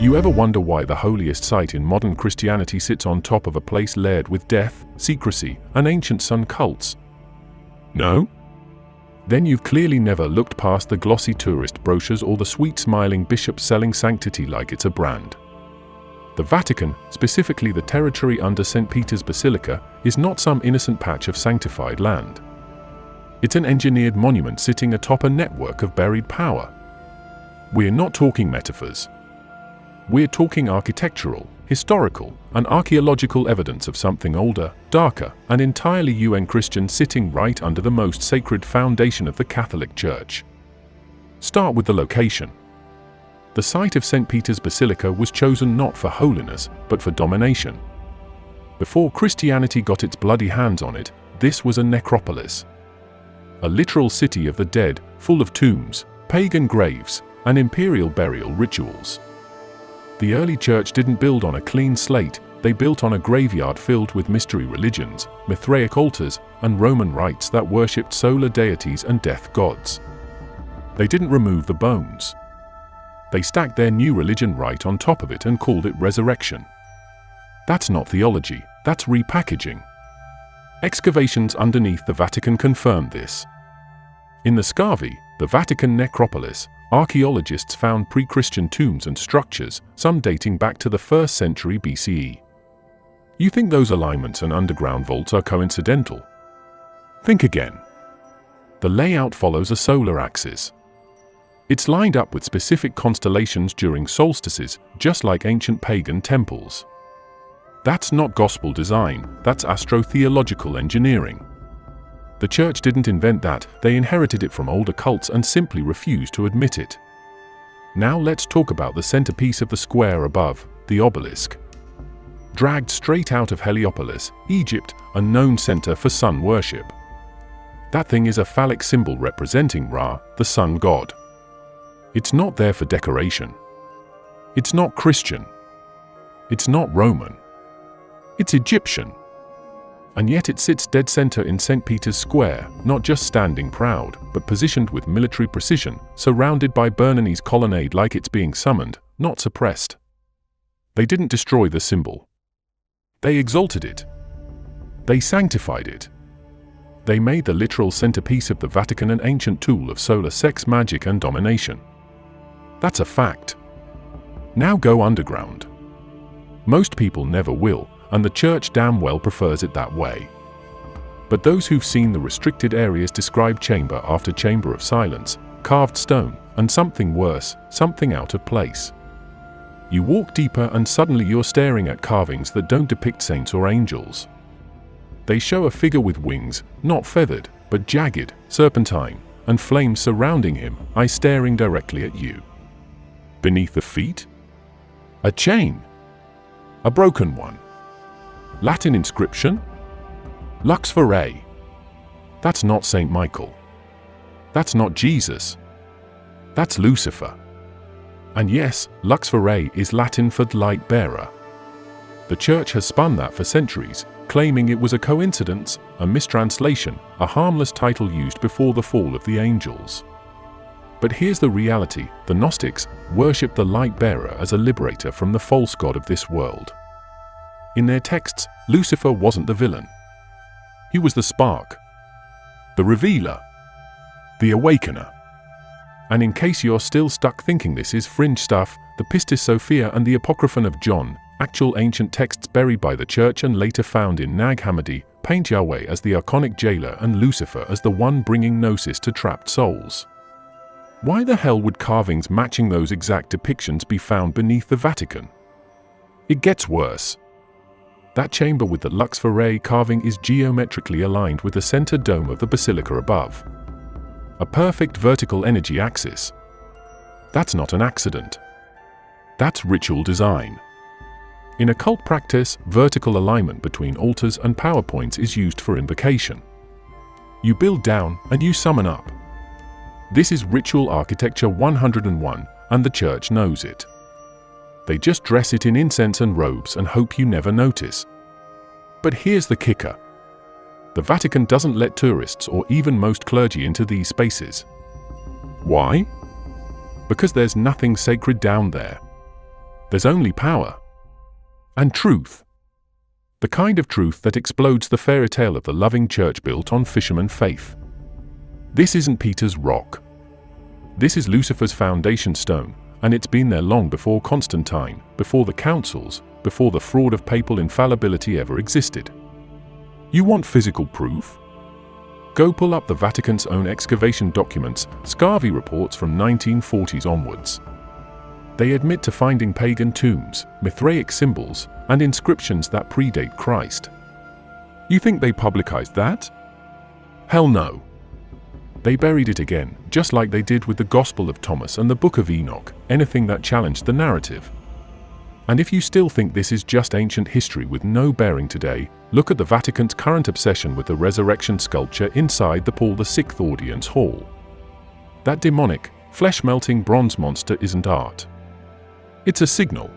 You ever wonder why the holiest site in modern Christianity sits on top of a place layered with death, secrecy, and ancient sun cults? No? Then you've clearly never looked past the glossy tourist brochures or the sweet-smiling bishops selling sanctity like it's a brand. The Vatican, specifically the territory under St. Peter's Basilica, is not some innocent patch of sanctified land. It's an engineered monument sitting atop a network of buried power. We're not talking metaphors. We're talking architectural, historical, and archaeological evidence of something older, darker, and entirely UN Christian sitting right under the most sacred foundation of the Catholic Church. Start with the location. The site of St. Peter's Basilica was chosen not for holiness, but for domination. Before Christianity got its bloody hands on it, this was a necropolis. A literal city of the dead, full of tombs, pagan graves, and imperial burial rituals. The early church didn't build on a clean slate, they built on a graveyard filled with mystery religions, Mithraic altars, and Roman rites that worshipped solar deities and death gods. They didn't remove the bones. They stacked their new religion right on top of it and called it resurrection. That's not theology, that's repackaging. Excavations underneath the Vatican confirmed this. In the Scavi, the Vatican necropolis, archaeologists found pre-Christian tombs and structures, some dating back to the 1st century BCE. You think those alignments and underground vaults are coincidental? Think again. The layout follows a solar axis. It's lined up with specific constellations during solstices, just like ancient pagan temples. That's not gospel design, that's astrotheological engineering. The church didn't invent that, they inherited it from older cults and simply refused to admit it. Now let's talk about the centerpiece of the square above, the obelisk. Dragged straight out of Heliopolis, Egypt, a known center for sun worship. That thing is a phallic symbol representing Ra, the sun god. It's not there for decoration. It's not Christian. It's not Roman. It's Egyptian. And yet it sits dead center in St. Peter's Square, not just standing proud, but positioned with military precision, surrounded by Bernini's colonnade like it's being summoned, not suppressed. They didn't destroy the symbol. They exalted it. They sanctified it. They made the literal centerpiece of the Vatican an ancient tool of solar sex magic and domination. That's a fact. Now go underground. Most people never will, and the church damn well prefers it that way. But those who've seen the restricted areas describe chamber after chamber of silence, carved stone, and something worse, something out of place. You walk deeper and suddenly you're staring at carvings that don't depict saints or angels. They show a figure with wings, not feathered, but jagged, serpentine, and flames surrounding him, eyes staring directly at you. Beneath the feet? A chain. A broken one. Latin inscription? Lux Verae. That's not Saint Michael. That's not Jesus. That's Lucifer. And yes, Lux Verae is Latin for light bearer. The church has spun that for centuries, claiming it was a coincidence, a mistranslation, a harmless title used before the fall of the angels. But here's the reality: the Gnostics worshipped the light bearer as a liberator from the false god of this world. In their texts, Lucifer wasn't the villain. He was the spark, the revealer, the awakener. And in case you're still stuck thinking this is fringe stuff, the Pistis Sophia and the Apocryphon of John, actual ancient texts buried by the church and later found in Nag Hammadi, paint Yahweh as the archonic jailer and Lucifer as the one bringing gnosis to trapped souls. Why the hell would carvings matching those exact depictions be found beneath the Vatican? It gets worse. That chamber with the Lux Verae carving is geometrically aligned with the center dome of the basilica above. A perfect vertical energy axis. That's not an accident. That's ritual design. In occult practice, vertical alignment between altars and power points is used for invocation. You build down and you summon up. This is ritual architecture 101, and the church knows it. They just dress it in incense and robes and hope you never notice. But here's the kicker. The Vatican doesn't let tourists or even most clergy into these spaces. Why? Because there's nothing sacred down there. There's only power. And truth. The kind of truth that explodes the fairy tale of the loving church built on fisherman faith. This isn't Peter's rock. This is Lucifer's foundation stone, and it's been there long before Constantine, before the councils, before the fraud of papal infallibility ever existed. You want physical proof? Go pull up the Vatican's own excavation documents, Scarvy reports from 1940s onwards. They admit to finding pagan tombs, Mithraic symbols, and inscriptions that predate Christ. You think they publicized that? Hell no. They buried it again, just like they did with the Gospel of Thomas and the Book of Enoch, anything that challenged the narrative. And if you still think this is just ancient history with no bearing today, look at the Vatican's current obsession with the resurrection sculpture inside the Paul VI audience hall. That demonic, flesh-melting bronze monster isn't art. It's a signal.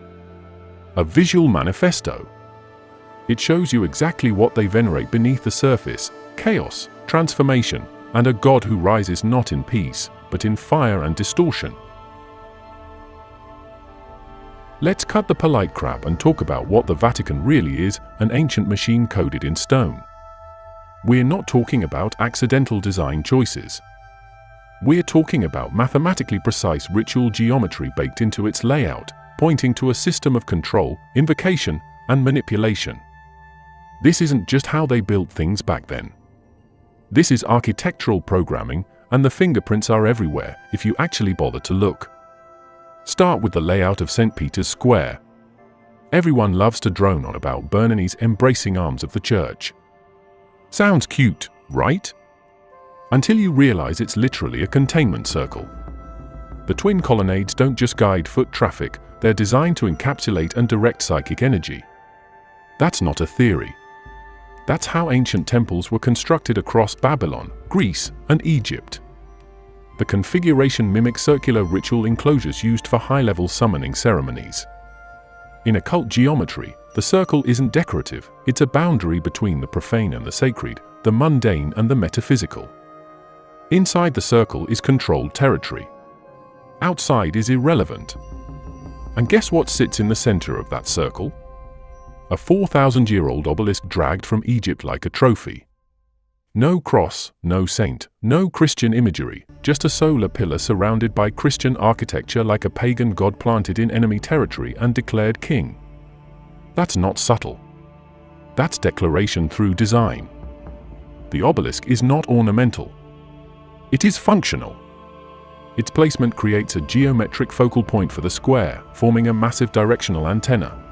A visual manifesto. It shows you exactly what they venerate beneath the surface: chaos, transformation, and a God who rises not in peace, but in fire and distortion. Let's cut the polite crap and talk about what the Vatican really is: an ancient machine coded in stone. We're not talking about accidental design choices. We're talking about mathematically precise ritual geometry baked into its layout, pointing to a system of control, invocation, and manipulation. This isn't just how they built things back then. This is architectural programming, and the fingerprints are everywhere if you actually bother to look. Start with the layout of St. Peter's Square. Everyone loves to drone on about Bernini's embracing arms of the church. Sounds cute, right? Until you realize it's literally a containment circle. The twin colonnades don't just guide foot traffic, they're designed to encapsulate and direct psychic energy. That's not a theory. That's how ancient temples were constructed across Babylon, Greece, and Egypt. The configuration mimics circular ritual enclosures used for high-level summoning ceremonies. In occult geometry, the circle isn't decorative, it's a boundary between the profane and the sacred, the mundane and the metaphysical. Inside the circle is controlled territory. Outside is irrelevant. And guess what sits in the center of that circle? A 4,000-year-old obelisk dragged from Egypt like a trophy. No cross, no saint, no Christian imagery, just a solar pillar surrounded by Christian architecture like a pagan god planted in enemy territory and declared king. That's not subtle. That's declaration through design. The obelisk is not ornamental. It is functional. Its placement creates a geometric focal point for the square, forming a massive directional antenna.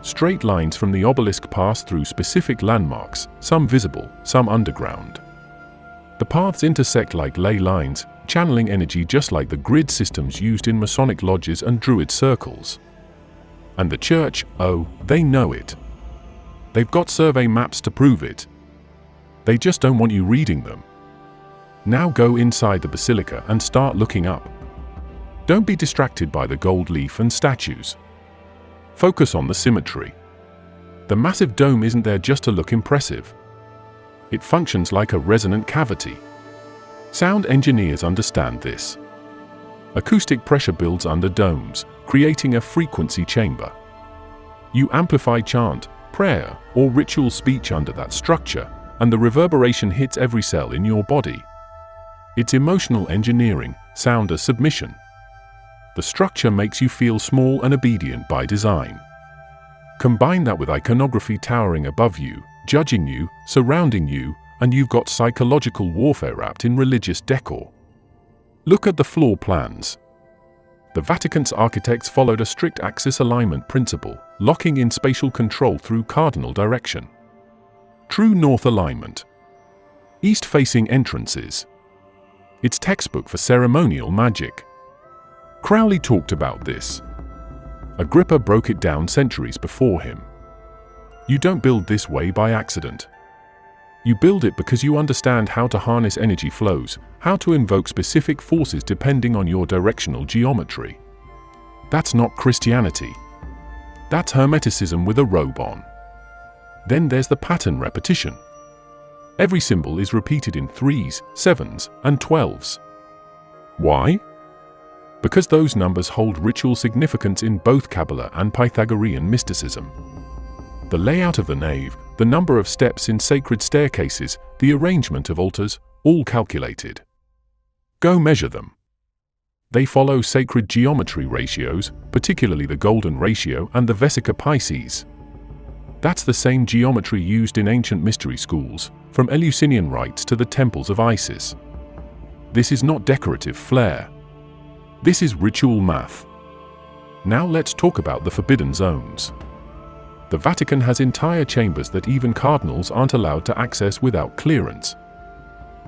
Straight lines from the obelisk pass through specific landmarks, some visible, some underground. The paths intersect like ley lines, channeling energy just like the grid systems used in Masonic lodges and Druid circles. And the church, oh, they know it. They've got survey maps to prove it. They just don't want you reading them. Now go inside the basilica and start looking up. Don't be distracted by the gold leaf and statues. Focus on the symmetry. The massive dome isn't there just to look impressive. It functions like a resonant cavity. Sound engineers understand this. Acoustic pressure builds under domes, creating a frequency chamber. You amplify chant, prayer, or ritual speech under that structure, and the reverberation hits every cell in your body. It's emotional engineering, sound as submission. The structure makes you feel small and obedient by design. Combine that with iconography towering above you, judging you, surrounding you, and you've got psychological warfare wrapped in religious decor. Look at the floor plans. The Vatican's architects followed a strict axis alignment principle, locking in spatial control through cardinal direction. True north alignment. East-facing entrances. It's textbook for ceremonial magic. Crowley talked about this. Agrippa broke it down centuries before him. You don't build this way by accident. You build it because you understand how to harness energy flows, how to invoke specific forces depending on your directional geometry. That's not Christianity. That's Hermeticism with a robe on. Then there's the pattern repetition. Every symbol is repeated in 3s, 7s, and 12s. Why? because those numbers hold ritual significance in both Kabbalah and Pythagorean mysticism. The layout of the nave, the number of steps in sacred staircases, the arrangement of altars, all calculated. Go measure them. They follow sacred geometry ratios, particularly the golden ratio and the Vesica Pisces. That's the same geometry used in ancient mystery schools, from Eleusinian rites to the temples of Isis. This is not decorative flair. This is ritual math. Now let's talk about the forbidden zones. The Vatican has entire chambers that even cardinals aren't allowed to access without clearance.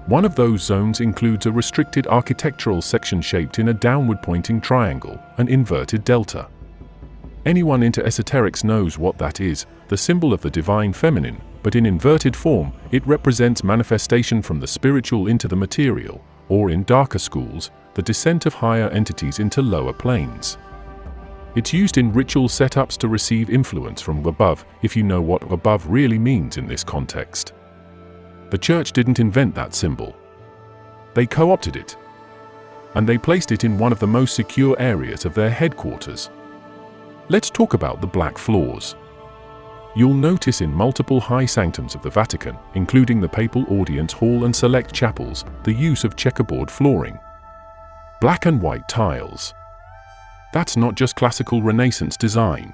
One of those zones includes a restricted architectural section shaped in a downward-pointing triangle, an inverted delta. Anyone into esoterics knows what that is, the symbol of the divine feminine, but in inverted form, it represents manifestation from the spiritual into the material, or in darker schools, the descent of higher entities into lower planes. It's used in ritual setups to receive influence from above, if you know what above really means in this context. The Church didn't invent that symbol. They co-opted it. And they placed it in one of the most secure areas of their headquarters. Let's talk about the black floors. You'll notice in multiple high sanctums of the Vatican, including the Papal Audience Hall and select chapels, the use of checkerboard flooring. Black and white tiles. That's not just classical Renaissance design.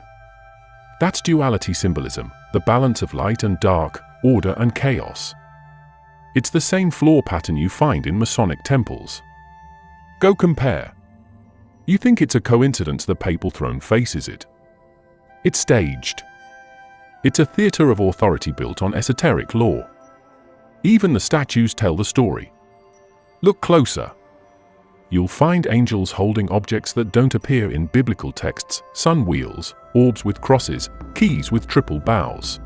That's duality symbolism, the balance of light and dark, order and chaos. It's the same floor pattern you find in Masonic temples. Go compare. You think it's a coincidence the papal throne faces it? It's staged. It's a theater of authority built on esoteric lore. Even the statues tell the story. Look closer. You'll find angels holding objects that don't appear in biblical texts, sun wheels, orbs with crosses, keys with triple bows.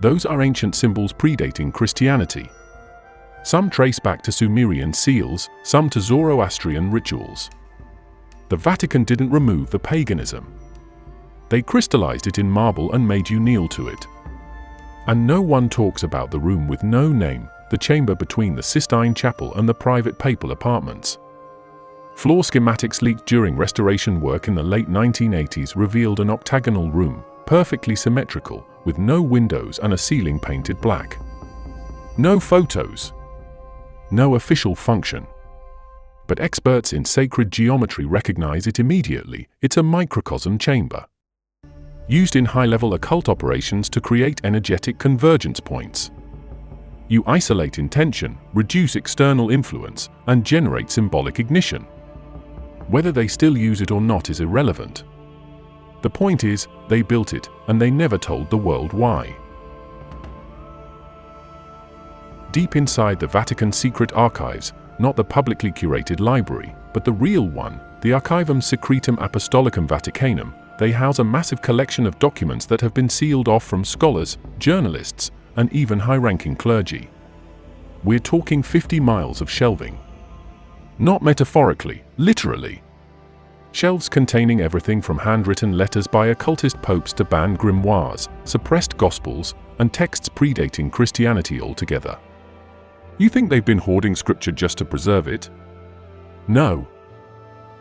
Those are ancient symbols predating Christianity. Some trace back to Sumerian seals, some to Zoroastrian rituals. The Vatican didn't remove the paganism. They crystallized it in marble and made you kneel to it. And no one talks about the room with no name, the chamber between the Sistine Chapel and the private papal apartments. Floor schematics leaked during restoration work in the late 1980s revealed an octagonal room, perfectly symmetrical, with no windows and a ceiling painted black. No photos. No official function. But experts in sacred geometry recognize it immediately. It's a microcosm chamber. Used in high-level occult operations to create energetic convergence points. You isolate intention, reduce external influence, and generate symbolic ignition. Whether they still use it or not is irrelevant. The point is, they built it, and they never told the world why. Deep inside the Vatican's secret archives, not the publicly curated library, but the real one, the Archivum Secretum Apostolicum Vaticanum, they house a massive collection of documents that have been sealed off from scholars, journalists, and even high-ranking clergy. We're talking 50 miles of shelving. Not metaphorically, literally. Shelves containing everything from handwritten letters by occultist popes to banned grimoires, suppressed gospels, and texts predating Christianity altogether. You think they've been hoarding scripture just to preserve it? No.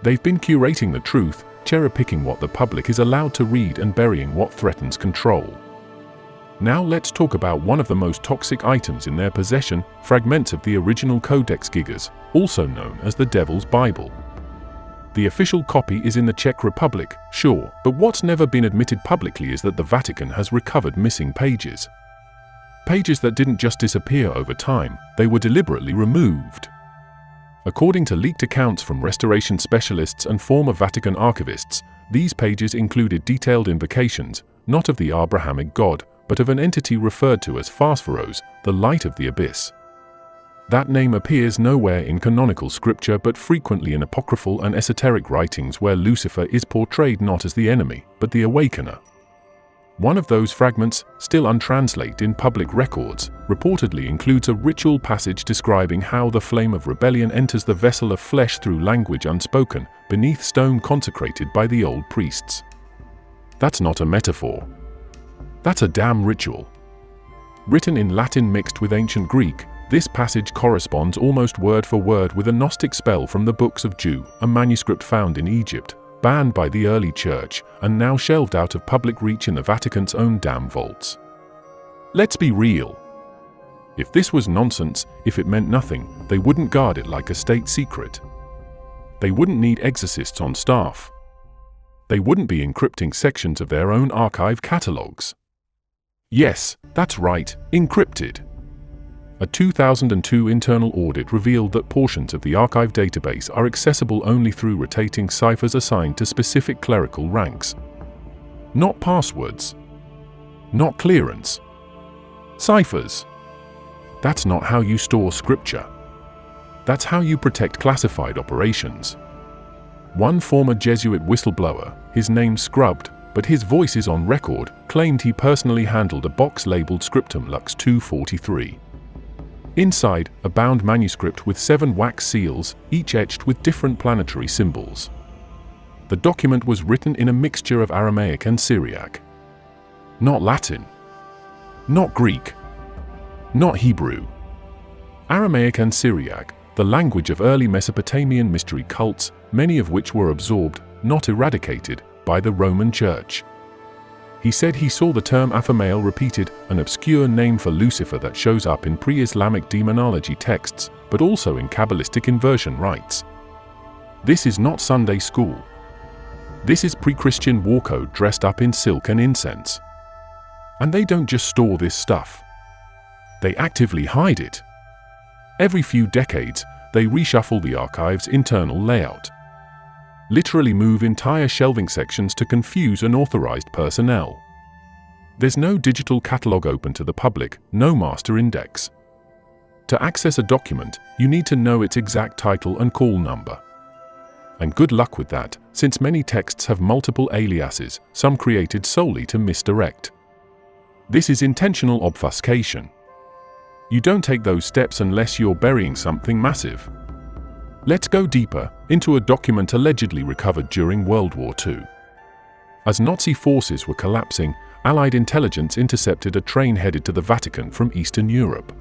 They've been curating the truth, cherry-picking what the public is allowed to read and burying what threatens control. Now let's talk about one of the most toxic items in their possession, fragments of the original Codex Gigas, also known as the Devil's Bible. The official copy is in the Czech Republic, sure, but what's never been admitted publicly is that the Vatican has recovered missing pages. Pages that didn't just disappear over time, they were deliberately removed. According to leaked accounts from restoration specialists and former Vatican archivists, these pages included detailed invocations, not of the Abrahamic God, but of an entity referred to as Phasphoros, the light of the abyss. That name appears nowhere in canonical scripture but frequently in apocryphal and esoteric writings where Lucifer is portrayed not as the enemy, but the awakener. One of those fragments, still untranslated in public records, reportedly includes a ritual passage describing how the flame of rebellion enters the vessel of flesh through language unspoken, beneath stone consecrated by the old priests. That's not a metaphor. That's a damn ritual. Written in Latin mixed with ancient Greek, This passage corresponds almost word for word with a Gnostic spell from the Books of Jude, a manuscript found in Egypt, banned by the early church, and now shelved out of public reach in the Vatican's own damn vaults. Let's be real. If this was nonsense, if it meant nothing, they wouldn't guard it like a state secret. They wouldn't need exorcists on staff. They wouldn't be encrypting sections of their own archive catalogues. Yes, that's right, encrypted. A 2002 internal audit revealed that portions of the archive database are accessible only through rotating ciphers assigned to specific clerical ranks. Not passwords. Not clearance. Ciphers. That's not how you store scripture. That's how you protect classified operations. One former Jesuit whistleblower, his name scrubbed, but his voice is on record, claimed he personally handled a box labeled Scriptum Lux 243. Inside, a bound manuscript with 7 wax seals, each etched with different planetary symbols. The document was written in a mixture of Aramaic and Syriac. Not Latin. Not Greek. Not Hebrew. Aramaic and Syriac, the language of early Mesopotamian mystery cults, many of which were absorbed, not eradicated, by the Roman Church. He said he saw the term Aphamael repeated, an obscure name for Lucifer that shows up in pre-Islamic demonology texts, but also in Kabbalistic inversion rites. This is not Sunday school. This is pre-Christian war code dressed up in silk and incense. And they don't just store this stuff. They actively hide it. Every few decades, they reshuffle the archive's internal layout. Literally move entire shelving sections to confuse unauthorized personnel. There's no digital catalog open to the public, no master index. To access a document, you need to know its exact title and call number. And good luck with that, since many texts have multiple aliases, some created solely to misdirect. This is intentional obfuscation. You don't take those steps unless you're burying something massive. Let's go deeper, into a document allegedly recovered during World War II. As Nazi forces were collapsing, Allied intelligence intercepted a train headed to the Vatican from Eastern Europe.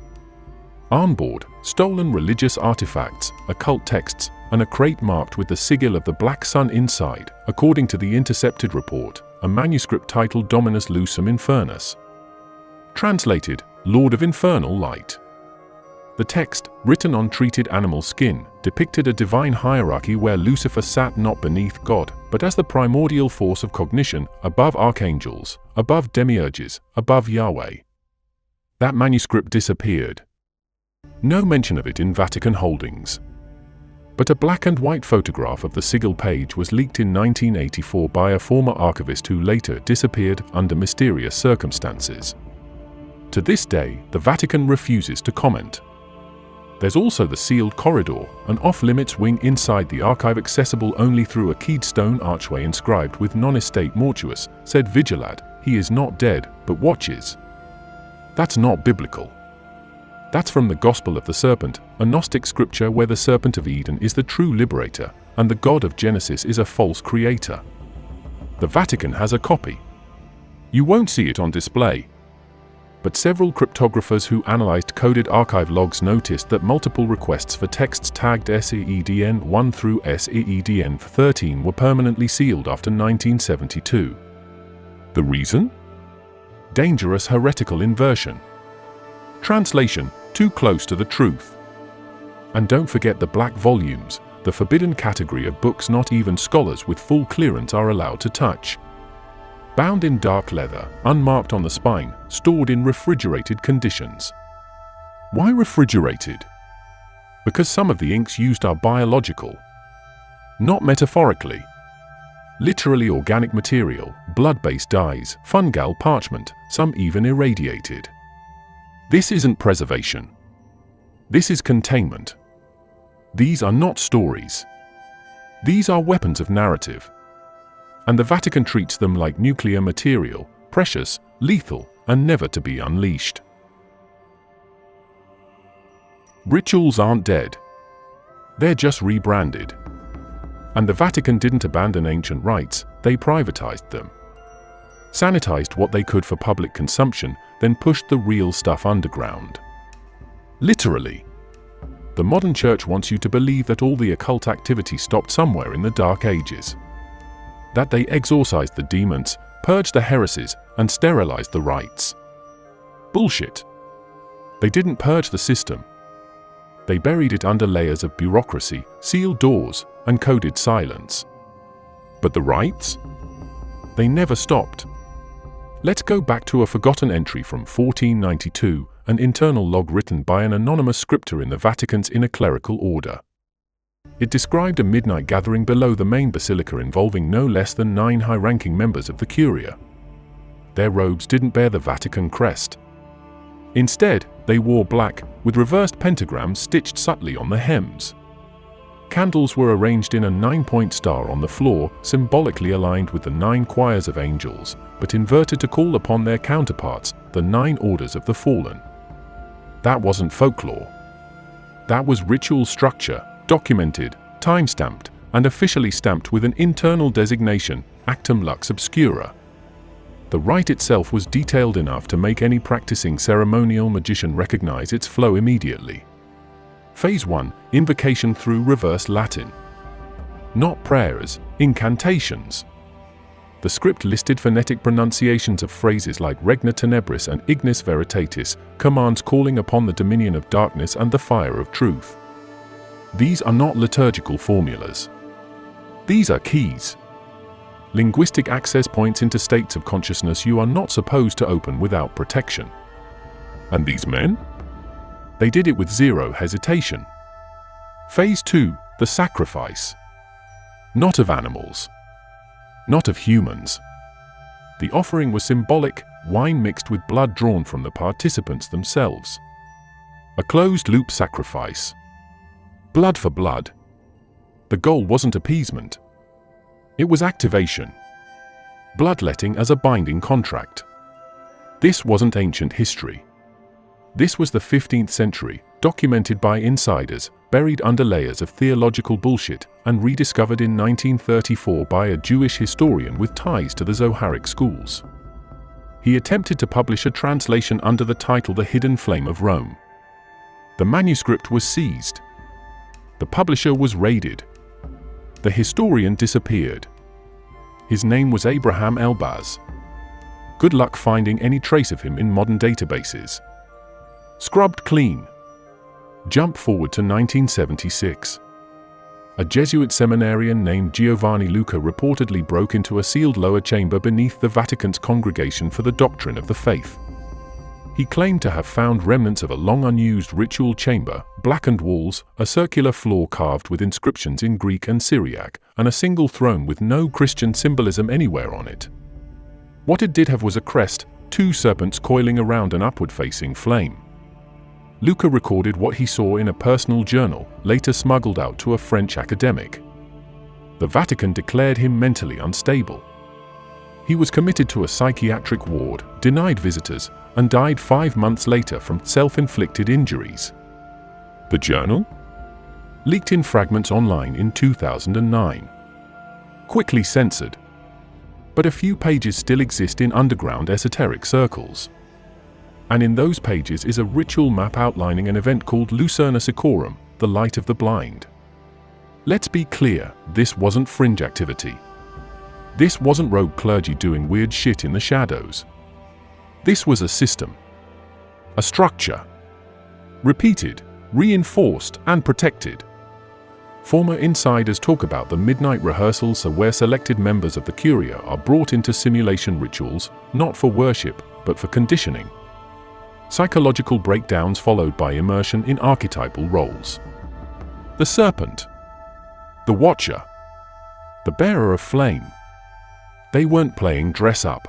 On board, stolen religious artifacts, occult texts, and a crate marked with the sigil of the Black Sun inside, according to the intercepted report, a manuscript titled Dominus Lucem Infernus. Translated, Lord of Infernal Light. The text, written on treated animal skin, depicted a divine hierarchy where Lucifer sat not beneath God, but as the primordial force of cognition, above archangels, above demiurges, above Yahweh. That manuscript disappeared. No mention of it in Vatican holdings. But a black and white photograph of the sigil page was leaked in 1984 by a former archivist who later disappeared under mysterious circumstances. To this day, the Vatican refuses to comment. There's also the sealed corridor, an off-limits wing inside the archive accessible only through a keyed stone archway inscribed with non-estate mortuus, said Vigilad, he is not dead, but watches. That's not biblical. That's from the Gospel of the Serpent, a Gnostic scripture where the Serpent of Eden is the true liberator, and the God of Genesis is a false creator. The Vatican has a copy. You won't see it on display. But several cryptographers who analyzed coded archive logs noticed that multiple requests for texts tagged SEEDN 1 through SEEDN 13 were permanently sealed after 1972. The reason? Dangerous heretical inversion. Translation, too close to the truth. And don't forget the black volumes, the forbidden category of books not even scholars with full clearance are allowed to touch. Bound in dark leather, unmarked on the spine, stored in refrigerated conditions. Why refrigerated? Because some of the inks used are biological. Not metaphorically. Literally organic material, blood-based dyes, fungal parchment, some even irradiated. This isn't preservation. This is containment. These are not stories. These are weapons of narrative. And the Vatican treats them like nuclear material, precious, lethal, and never to be unleashed. Rituals aren't dead. They're just rebranded. And the Vatican didn't abandon ancient rites, they privatized them. Sanitized what they could for public consumption, then pushed the real stuff underground. Literally. The modern church wants you to believe that all the occult activity stopped somewhere in the Dark Ages. That they exorcised the demons, purged the heresies, and sterilized the rites. Bullshit. They didn't purge the system. They buried it under layers of bureaucracy, sealed doors, and coded silence. But the rites? They never stopped. Let's go back to a forgotten entry from 1492, an internal log written by an anonymous scripter in the Vatican's inner clerical order. It described a midnight gathering below the main basilica involving no less than 9 high-ranking members of the Curia. Their robes didn't bear the Vatican crest. Instead, they wore black, with reversed pentagrams stitched subtly on the hems. Candles were arranged in a 9-point star on the floor, symbolically aligned with the 9 choirs of angels, but inverted to call upon their counterparts, the 9 orders of the fallen. That wasn't folklore. That was ritual structure, documented, time-stamped, and officially stamped with an internal designation, Actum Lux Obscura. The rite itself was detailed enough to make any practicing ceremonial magician recognize its flow immediately. Phase 1, invocation through reverse Latin. Not prayers, incantations. The script listed phonetic pronunciations of phrases like Regna Tenebris and Ignis Veritatis, commands calling upon the dominion of darkness and the fire of truth. These are not liturgical formulas. These are keys. Linguistic access points into states of consciousness you are not supposed to open without protection. And these men? They did it with zero hesitation. Phase 2, the sacrifice. Not of animals. Not of humans. The offering was symbolic, wine mixed with blood drawn from the participants themselves. A closed-loop sacrifice. Blood for blood. The goal wasn't appeasement. It was activation. Bloodletting as a binding contract. This wasn't ancient history. This was the 15th century, documented by insiders, buried under layers of theological bullshit, and rediscovered in 1934 by a Jewish historian with ties to the Zoharic schools. He attempted to publish a translation under the title The Hidden Flame of Rome. The manuscript was seized. The publisher was raided. The historian disappeared. His name was Abraham Elbaz. Good luck finding any trace of him in modern databases. Scrubbed clean. Jump forward to 1976. A Jesuit seminarian named Giovanni Luca reportedly broke into a sealed lower chamber beneath the Vatican's Congregation for the Doctrine of the Faith. He claimed to have found remnants of a long-unused ritual chamber, blackened walls, a circular floor carved with inscriptions in Greek and Syriac, and a single throne with no Christian symbolism anywhere on it. What it did have was a crest, 2 serpents coiling around an upward-facing flame. Luca recorded what he saw in a personal journal, later smuggled out to a French academic. The Vatican declared him mentally unstable. He was committed to a psychiatric ward, denied visitors, and died 5 months later from self-inflicted injuries. The journal? Leaked in fragments online in 2009. Quickly censored. But a few pages still exist in underground esoteric circles. And in those pages is a ritual map outlining an event called Lucerna Secorum, the light of the blind. Let's be clear, this wasn't fringe activity. This wasn't rogue clergy doing weird shit in the shadows. This was a system. A structure. Repeated, reinforced, and protected. Former insiders talk about the midnight rehearsals where selected members of the Curia are brought into simulation rituals, not for worship, but for conditioning. Psychological breakdowns followed by immersion in archetypal roles. The serpent. The watcher. The bearer of flame. They weren't playing dress-up.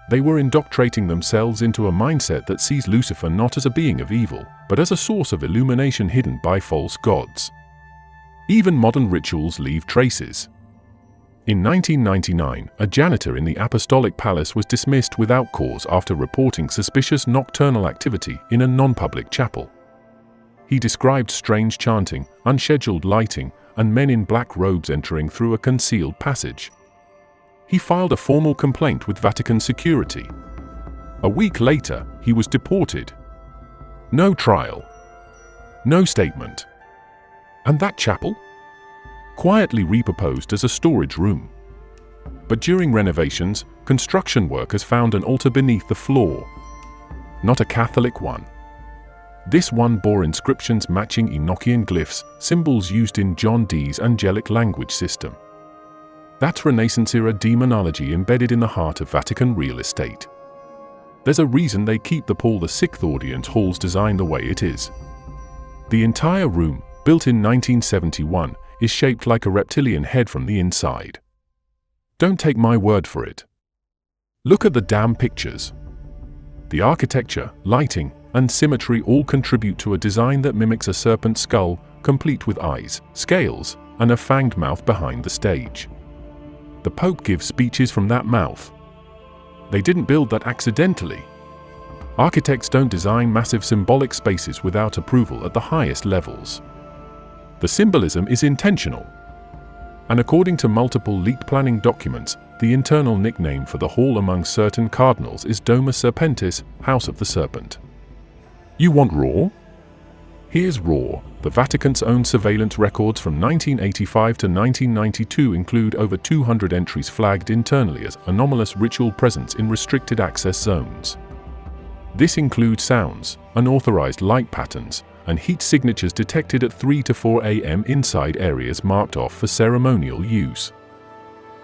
They were indoctrinating themselves into a mindset that sees Lucifer not as a being of evil, but as a source of illumination hidden by false gods. Even modern rituals leave traces. In 1999, a janitor in the Apostolic Palace was dismissed without cause after reporting suspicious nocturnal activity in a non-public chapel. He described strange chanting, unscheduled lighting, and men in black robes entering through a concealed passage. He filed a formal complaint with Vatican security. A week later, he was deported. No trial. No statement. And that chapel? Quietly repurposed as a storage room. But during renovations, construction workers found an altar beneath the floor. Not a Catholic one. This one bore inscriptions matching Enochian glyphs, symbols used in John Dee's angelic language system. That's Renaissance-era demonology embedded in the heart of Vatican real estate. There's a reason they keep the Paul VI audience halls designed the way it is. The entire room, built in 1971, is shaped like a reptilian head from the inside. Don't take my word for it. Look at the damn pictures. The architecture, lighting, and symmetry all contribute to a design that mimics a serpent skull, complete with eyes, scales, and a fanged mouth behind the stage. The Pope gives speeches from that mouth. They didn't build that accidentally. Architects don't design massive symbolic spaces without approval at the highest levels. The symbolism is intentional. And according to multiple leaked planning documents, the internal nickname for the hall among certain cardinals is Domus Serpentis, House of the Serpent. You want raw? Here's raw. The Vatican's own surveillance records from 1985 to 1992 include over 200 entries flagged internally as anomalous ritual presence in restricted access zones. This includes sounds, unauthorized light patterns, and heat signatures detected at 3 to 4 a.m. inside areas marked off for ceremonial use.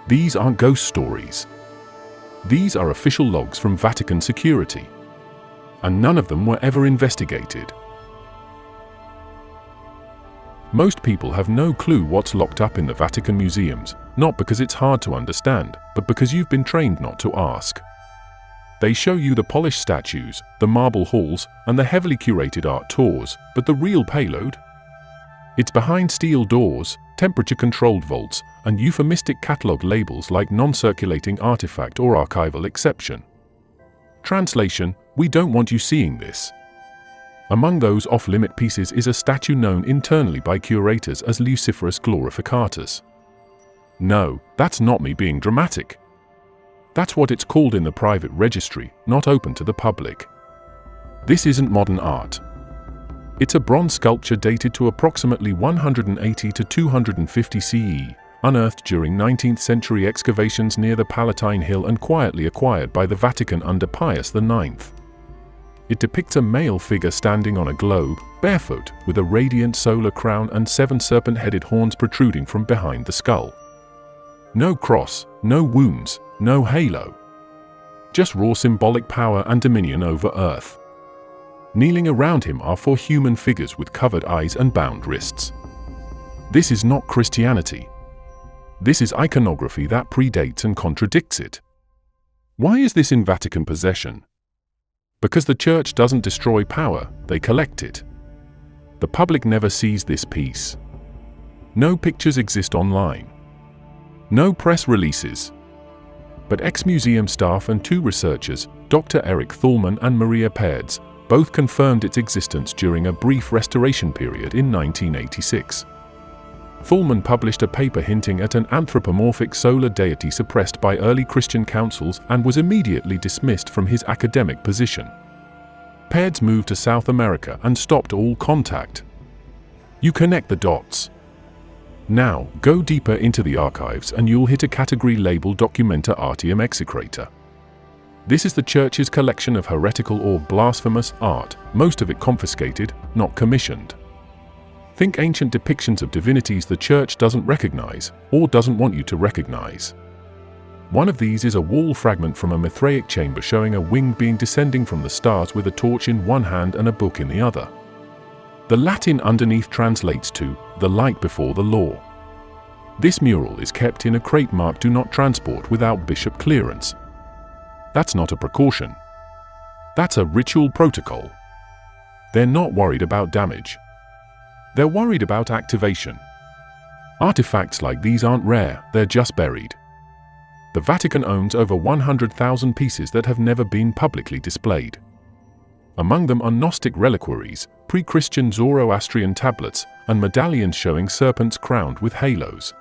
These aren't ghost stories. These are official logs from Vatican security. And none of them were ever investigated. Most people have no clue what's locked up in the Vatican museums, not because it's hard to understand, but because you've been trained not to ask. They show you the polished statues, the marble halls, and the heavily curated art tours, but the real payload? It's behind steel doors, temperature-controlled vaults, and euphemistic catalog labels like non-circulating artifact or archival exception. Translation: we don't want you seeing this. Among those off-limit pieces is a statue known internally by curators as Luciferus glorificatus. No, that's not me being dramatic. That's what it's called in the private registry, not open to the public. This isn't modern art. It's a bronze sculpture dated to approximately 180 to 250 CE, unearthed during 19th century excavations near the Palatine Hill and quietly acquired by the Vatican under Pius IX. It depicts a male figure standing on a globe, barefoot, with a radiant solar crown and 7 serpent-headed horns protruding from behind the skull. No cross, no wounds, no halo. Just raw symbolic power and dominion over Earth. Kneeling around him are 4 human figures with covered eyes and bound wrists. This is not Christianity. This is iconography that predates and contradicts it. Why is this in Vatican possession? Because the Church doesn't destroy power, they collect it. The public never sees this piece. No pictures exist online. No press releases. But ex-museum staff and 2 researchers, Dr. Eric Thulman and Maria Paerds, both confirmed its existence during a brief restoration period in 1986. Thulman published a paper hinting at an anthropomorphic solar deity suppressed by early Christian councils and was immediately dismissed from his academic position. Paerds moved to South America and stopped all contact. You connect the dots. Now, go deeper into the archives and you'll hit a category labeled Documenta Artium Execrata. This is the Church's collection of heretical or blasphemous art, most of it confiscated, not commissioned. Think ancient depictions of divinities the Church doesn't recognize, or doesn't want you to recognize. One of these is a wall fragment from a Mithraic chamber showing a winged being descending from the stars with a torch in one hand and a book in the other. The Latin underneath translates to, "the light before the law." This mural is kept in a crate marked "Do not transport without bishop clearance." That's not a precaution. That's a ritual protocol. They're not worried about damage. They're worried about activation. Artifacts like these aren't rare, they're just buried. The Vatican owns over 100,000 pieces that have never been publicly displayed. Among them are Gnostic reliquaries, pre-Christian Zoroastrian tablets, and medallions showing serpents crowned with halos.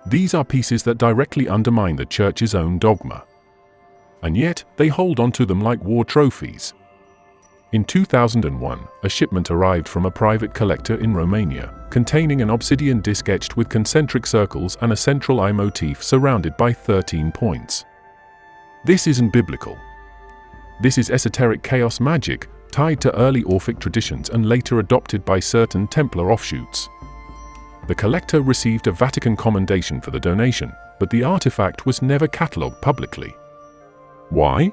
These are pieces that directly undermine the Church's own dogma. And yet, they hold on to them like war trophies. In 2001, a shipment arrived from a private collector in Romania, containing an obsidian disc etched with concentric circles and a central eye motif surrounded by 13 points. This isn't biblical. This is esoteric chaos magic, tied to early Orphic traditions and later adopted by certain Templar offshoots. The collector received a Vatican commendation for the donation, but the artifact was never catalogued publicly. Why?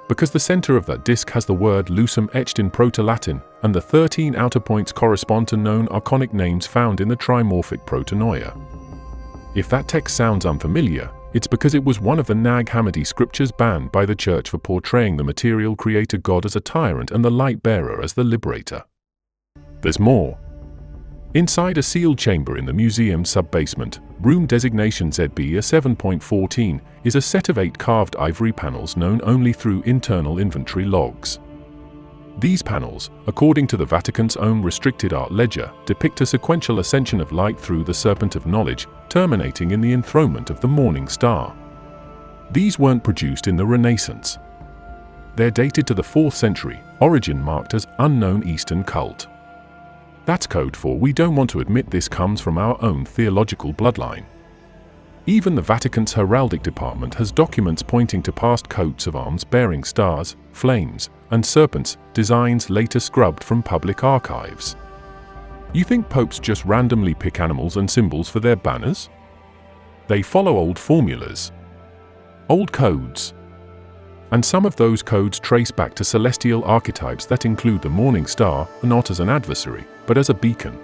Because the center of that disc has the word Lucem etched in Proto-Latin, and the 13 outer points correspond to known archonic names found in the trimorphic Protonoia. If that text sounds unfamiliar, it's because it was one of the Nag Hammadi scriptures banned by the Church for portraying the material creator God as a tyrant and the light bearer as the liberator. There's more. Inside a sealed chamber in the museum's sub-basement, room designation ZB 7.14, is a set of 8 carved ivory panels known only through internal inventory logs. These panels, according to the Vatican's own restricted art ledger, depict a sequential ascension of light through the serpent of knowledge, terminating in the enthronement of the morning star. These weren't produced in the Renaissance. They're dated to the 4th century, origin marked as unknown Eastern cult. That's code for we don't want to admit this comes from our own theological bloodline. Even the Vatican's heraldic department has documents pointing to past coats of arms bearing stars, flames, and serpents, designs later scrubbed from public archives. You think popes just randomly pick animals and symbols for their banners? They follow old formulas, old codes. And some of those codes trace back to celestial archetypes that include the morning star, not as an adversary, but as a beacon.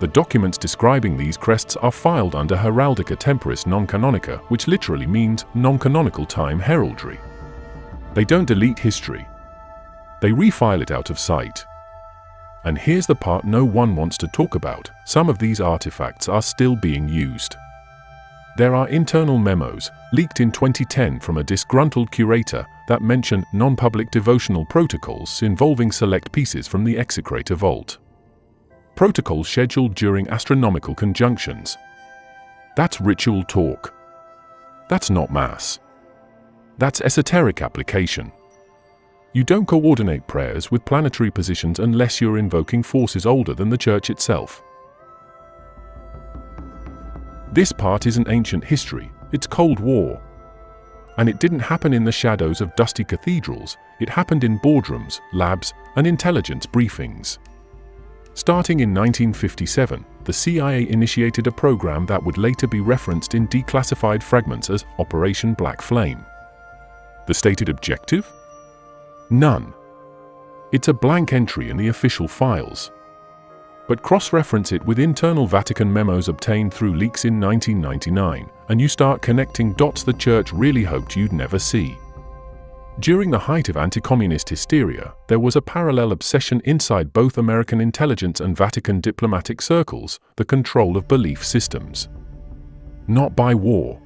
The documents describing these crests are filed under Heraldica Temporis Non-Canonica, which literally means non-canonical time heraldry. They don't delete history. They refile it out of sight. And here's the part no one wants to talk about: some of these artifacts are still being used. There are internal memos, leaked in 2010 from a disgruntled curator, that mention non-public devotional protocols involving select pieces from the Execrator Vault. Protocols scheduled during astronomical conjunctions. That's ritual talk. That's not mass. That's esoteric application. You don't coordinate prayers with planetary positions unless you're invoking forces older than the Church itself. This part isn't ancient history, it's Cold War. And it didn't happen in the shadows of dusty cathedrals, it happened in boardrooms, labs, and intelligence briefings. Starting in 1957, the CIA initiated a program that would later be referenced in declassified fragments as Operation Black Flame. The stated objective? None. It's a blank entry in the official files. But cross-reference it with internal Vatican memos obtained through leaks in 1999, and you start connecting dots the Church really hoped you'd never see. During the height of anti-communist hysteria, there was a parallel obsession inside both American intelligence and Vatican diplomatic circles: the control of belief systems. Not by war,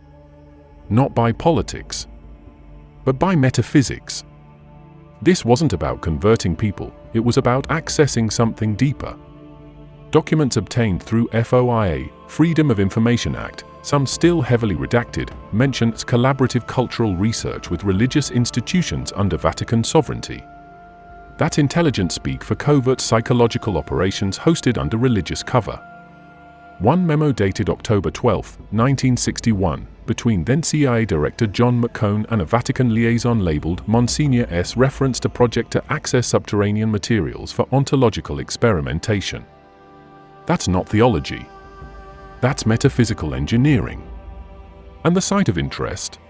not by politics, but by metaphysics. This wasn't about converting people, it was about accessing something deeper. Documents obtained through FOIA, Freedom of Information Act, some still heavily redacted, mentions collaborative cultural research with religious institutions under Vatican sovereignty. That's intelligence speak for covert psychological operations hosted under religious cover. One memo dated October 12, 1961, between then CIA Director John McCone and a Vatican liaison labeled Monsignor S. referenced a project to access subterranean materials for ontological experimentation. That's not theology. That's metaphysical engineering. And the site of interest?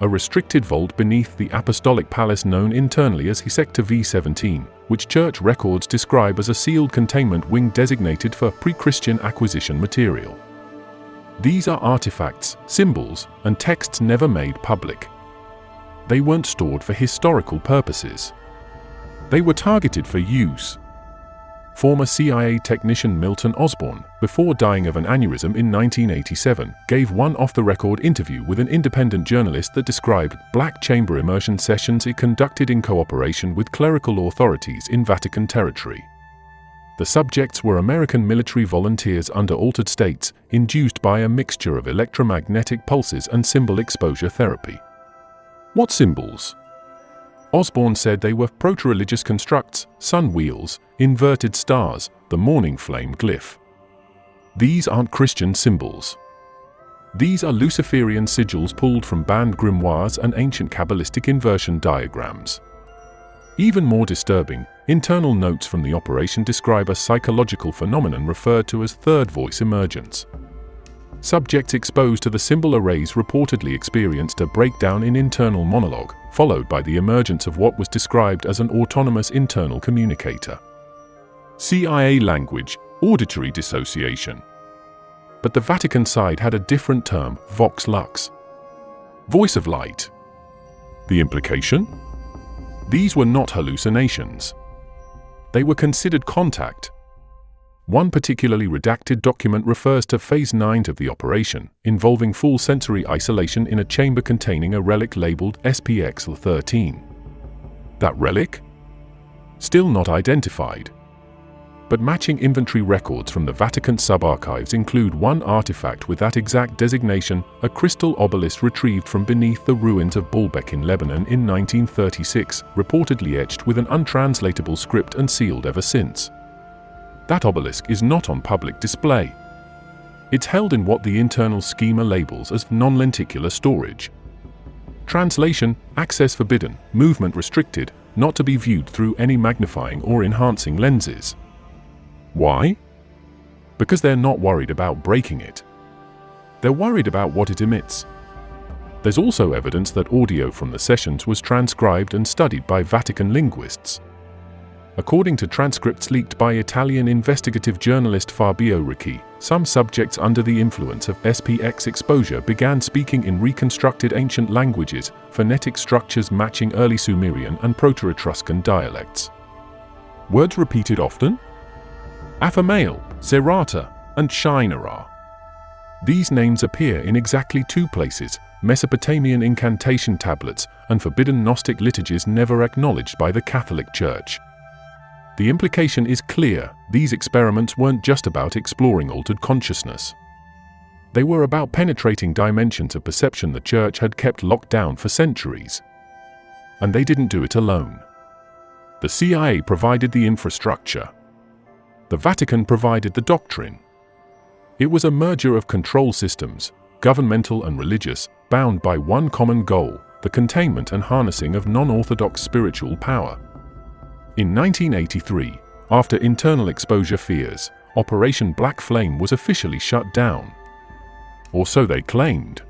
A restricted vault beneath the Apostolic Palace known internally as Sector V17, which church records describe as a sealed containment wing designated for pre-Christian acquisition material. These are artifacts, symbols, and texts never made public. They weren't stored for historical purposes. They were targeted for use. Former CIA technician Milton Osborne, before dying of an aneurysm in 1987, gave one off-the-record interview with an independent journalist that described black chamber immersion sessions he conducted in cooperation with clerical authorities in Vatican territory. The subjects were American military volunteers under altered states, induced by a mixture of electromagnetic pulses and symbol exposure therapy. What symbols? Osborne said they were proto-religious constructs, sun wheels, inverted stars, the morning flame glyph. These aren't Christian symbols. These are Luciferian sigils pulled from banned grimoires and ancient Kabbalistic inversion diagrams. Even more disturbing, internal notes from the operation describe a psychological phenomenon referred to as third voice emergence. Subjects exposed to the symbol arrays reportedly experienced a breakdown in internal monologue, followed by the emergence of what was described as an autonomous internal communicator. CIA language, auditory dissociation. But the Vatican side had a different term, vox lux, voice of light. The implication? These were not hallucinations. They were considered contact. One particularly redacted document refers to Phase 9 of the operation, involving full sensory isolation in a chamber containing a relic labeled SPX-13. That relic? Still not identified. But matching inventory records from the Vatican sub-archives include one artifact with that exact designation, a crystal obelisk retrieved from beneath the ruins of Baalbek in Lebanon in 1936, reportedly etched with an untranslatable script and sealed ever since. That obelisk is not on public display. It's held in what the internal schema labels as non-lenticular storage. Translation: access forbidden, movement restricted, not to be viewed through any magnifying or enhancing lenses. Why? Because they're not worried about breaking it. They're worried about what it emits. There's also evidence that audio from the sessions was transcribed and studied by Vatican linguists. According to transcripts leaked by Italian investigative journalist Fabio Ricci, some subjects under the influence of SPX exposure began speaking in reconstructed ancient languages, phonetic structures matching early Sumerian and Proto-Etruscan dialects. Words repeated often? Afamael, Zerata, and Shinara. These names appear in exactly two places, Mesopotamian incantation tablets and forbidden Gnostic liturgies never acknowledged by the Catholic Church. The implication is clear: these experiments weren't just about exploring altered consciousness. They were about penetrating dimensions of perception the Church had kept locked down for centuries. And they didn't do it alone. The CIA provided the infrastructure. The Vatican provided the doctrine. It was a merger of control systems, governmental and religious, bound by one common goal: the containment and harnessing of non-orthodox spiritual power. In 1983, after internal exposure fears, Operation Black Flame was officially shut down. Or so they claimed.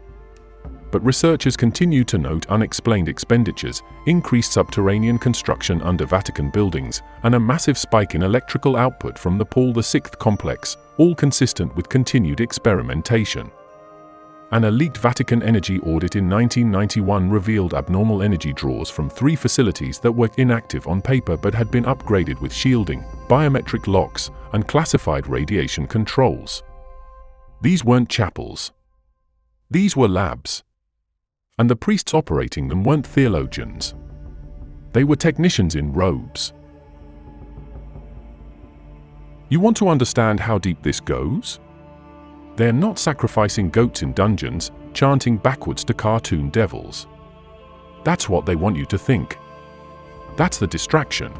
But researchers continued to note unexplained expenditures, increased subterranean construction under Vatican buildings, and a massive spike in electrical output from the Paul VI complex, all consistent with continued experimentation. An leaked Vatican energy audit in 1991 revealed abnormal energy draws from 3 facilities that were inactive on paper but had been upgraded with shielding, biometric locks, and classified radiation controls. These weren't chapels. These were labs. And the priests operating them weren't theologians. They were technicians in robes. You want to understand how deep this goes? They're not sacrificing goats in dungeons, chanting backwards to cartoon devils. That's what they want you to think. That's the distraction.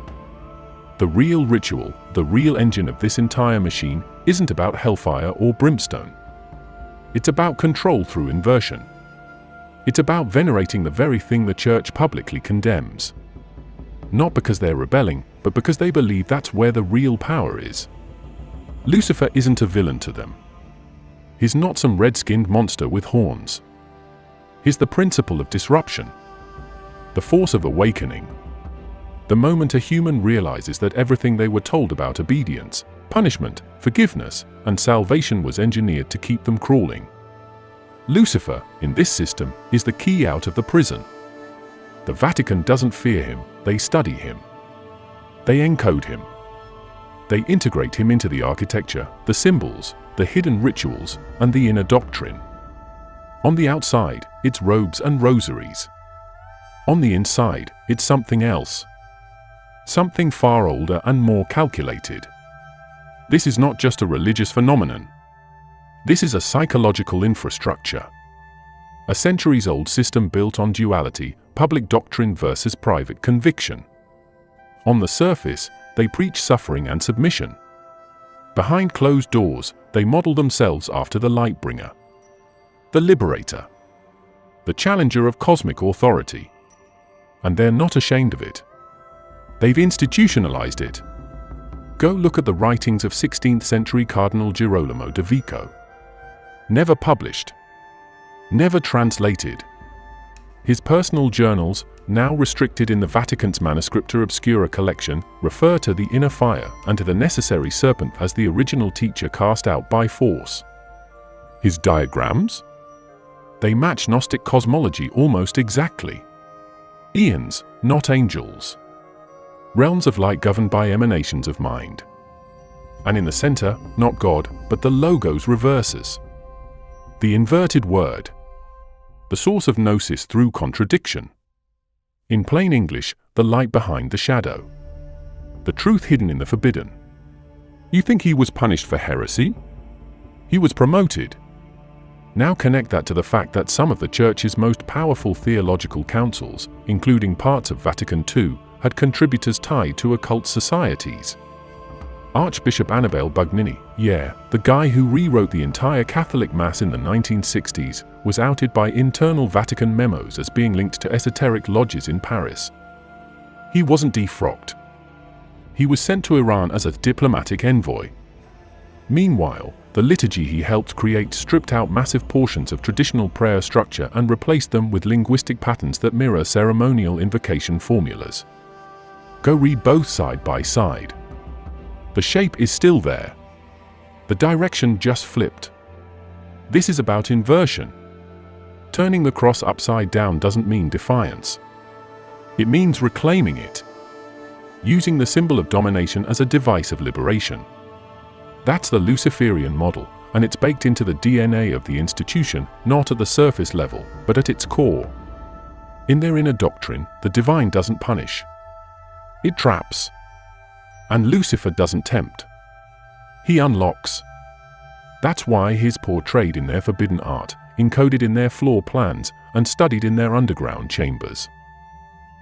The real ritual, the real engine of this entire machine, isn't about hellfire or brimstone. It's about control through inversion. It's about venerating the very thing the Church publicly condemns. Not because they're rebelling, but because they believe that's where the real power is. Lucifer isn't a villain to them. He's not some red-skinned monster with horns. He's the principle of disruption. The force of awakening. The moment a human realizes that everything they were told about obedience, punishment, forgiveness, and salvation was engineered to keep them crawling. Lucifer, in this system, is the key out of the prison. The Vatican doesn't fear him, they study him. They encode him. They integrate him into the architecture, the symbols, the hidden rituals, and the inner doctrine. On the outside, it's robes and rosaries. On the inside, it's something else. Something far older and more calculated. This is not just a religious phenomenon. This is a psychological infrastructure. A centuries-old system built on duality, public doctrine versus private conviction. On the surface, they preach suffering and submission. Behind closed doors, they model themselves after the light-bringer, the liberator, the challenger of cosmic authority. And they're not ashamed of it. They've institutionalized it. Go look at the writings of 16th century Cardinal Girolamo de Vico. Never published. Never translated. His personal journals, now restricted in the Vatican's Manuscripta Obscura collection, refer to the inner fire and to the necessary serpent as the original teacher cast out by force. His diagrams? They match Gnostic cosmology almost exactly. Eons, not angels. Realms of light governed by emanations of mind. And in the center, not God, but the Logos reverses. The inverted word. The source of gnosis through contradiction. In plain English, the light behind the shadow. The truth hidden in the forbidden. You think he was punished for heresy? He was promoted. Now connect that to the fact that some of the Church's most powerful theological councils, including parts of Vatican II, had contributors tied to occult societies. Archbishop Annibale Bugnini, the guy who rewrote the entire Catholic Mass in the 1960s, was outed by internal Vatican memos as being linked to esoteric lodges in Paris. He wasn't defrocked. He was sent to Iran as a diplomatic envoy. Meanwhile, the liturgy he helped create stripped out massive portions of traditional prayer structure and replaced them with linguistic patterns that mirror ceremonial invocation formulas. Go read both side by side. The shape is still there. The direction just flipped. This is about inversion. Turning the cross upside down doesn't mean defiance. It means reclaiming it. Using the symbol of domination as a device of liberation. That's the Luciferian model, and it's baked into the DNA of the institution, not at the surface level, but at its core. In their inner doctrine, the divine doesn't punish. It traps. And Lucifer doesn't tempt. He unlocks. That's why he's portrayed in their forbidden art, encoded in their floor plans, and studied in their underground chambers.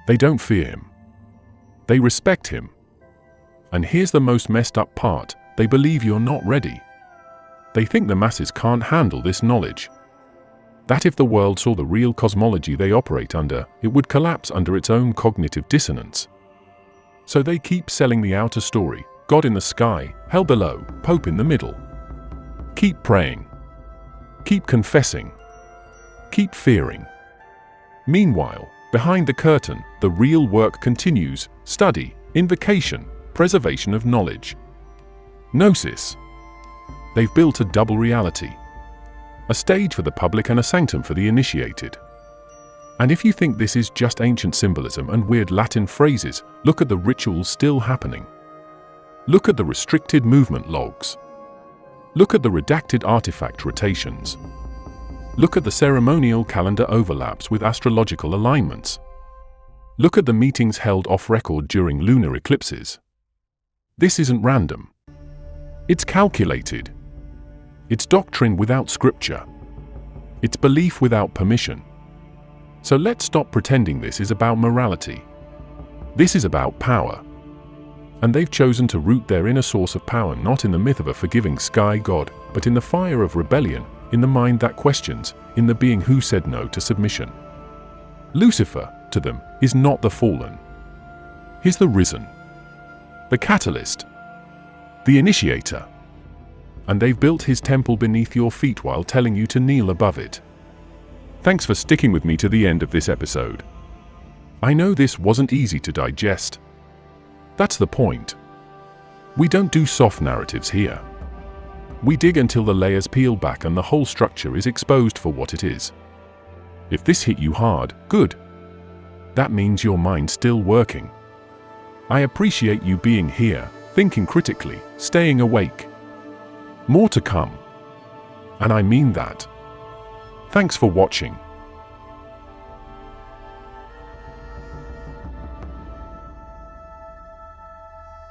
They don't fear him. They respect him. And here's the most messed up part, they believe you're not ready. They think the masses can't handle this knowledge. That if the world saw the real cosmology they operate under, it would collapse under its own cognitive dissonance. So they keep selling the outer story, God in the sky, hell below, Pope in the middle. Keep praying. Keep confessing. Keep fearing. Meanwhile, behind the curtain, the real work continues: study, invocation, preservation of knowledge. Gnosis. They've built a double reality. A stage for the public and a sanctum for the initiated. And if you think this is just ancient symbolism and weird Latin phrases, look at the rituals still happening. Look at the restricted movement logs. Look at the redacted artifact rotations. Look at the ceremonial calendar overlaps with astrological alignments. Look at the meetings held off-record during lunar eclipses. This isn't random. It's calculated. It's doctrine without scripture. It's belief without permission. So let's stop pretending this is about morality. This is about power. And they've chosen to root their inner source of power not in the myth of a forgiving sky god, but in the fire of rebellion, in the mind that questions, in the being who said no to submission. Lucifer, to them, is not the fallen. He's the risen. The catalyst. The initiator. And they've built his temple beneath your feet while telling you to kneel above it. Thanks for sticking with me to the end of this episode. I know this wasn't easy to digest. That's the point. We don't do soft narratives here. We dig until the layers peel back and the whole structure is exposed for what it is. If this hit you hard, good. That means your mind's still working. I appreciate you being here, thinking critically, staying awake. More to come. And I mean that. Thanks for watching.